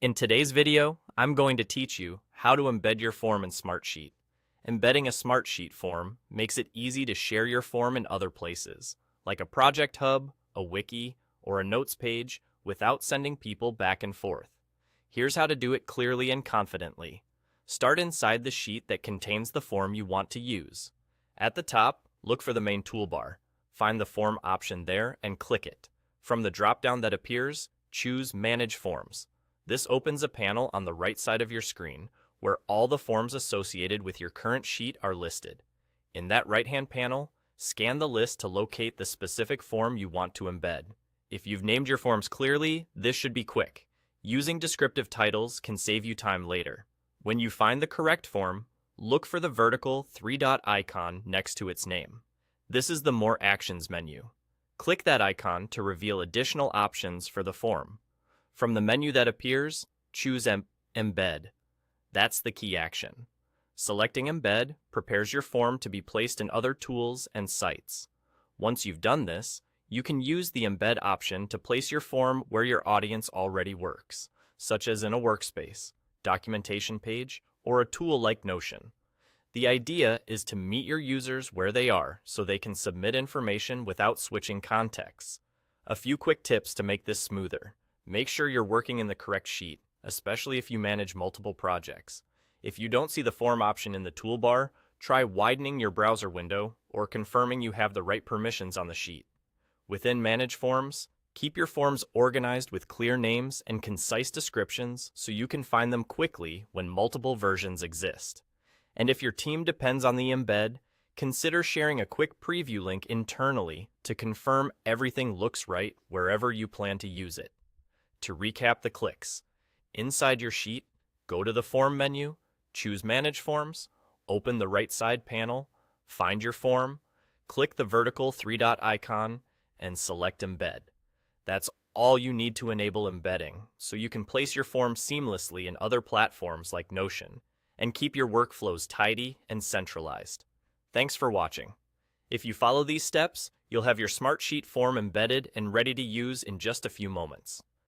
In today's video, I'm going to teach you how to embed your form in Smartsheet. Embedding a Smartsheet form makes it easy to share your form in other places, like a project hub, a wiki, or a notes page, without sending people back and forth. Here's how to do it clearly and confidently. Start inside the sheet that contains the form you want to use. At the top, look for the main toolbar. Find the form option there and click it. From the drop-down that appears, choose Manage Forms. This opens a panel on the right side of your screen where all the forms associated with your current sheet are listed. In that right-hand panel, scan the list to locate the specific form you want to embed. If you've named your forms clearly, this should be quick. Using descriptive titles can save you time later. When you find the correct form, look for the vertical three-dot icon next to its name. This is the More Actions menu. Click that icon to reveal additional options for the form. From the menu that appears, choose Embed. That's the key action. Selecting Embed prepares your form to be placed in other tools and sites. Once you've done this, you can use the Embed option to place your form where your audience already works, such as in a workspace, documentation page, or a tool like Notion. The idea is to meet your users where they are so they can submit information without switching contexts. A few quick tips to make this smoother. Make sure you're working in the correct sheet, especially if you manage multiple projects. If you don't see the form option in the toolbar, try widening your browser window or confirming you have the right permissions on the sheet. Within Manage Forms, keep your forms organized with clear names and concise descriptions so you can find them quickly when multiple versions exist. And if your team depends on the embed, consider sharing a quick preview link internally to confirm everything looks right wherever you plan to use it. To recap the clicks, inside your sheet, go to the Form menu, choose Manage Forms, open the right side panel, find your form, click the vertical three-dot icon, and select Embed. That's all you need to enable embedding, so you can place your form seamlessly in other platforms like Notion, and keep your workflows tidy and centralized. Thanks for watching. If you follow these steps, you'll have your Smartsheet form embedded and ready to use in just a few moments.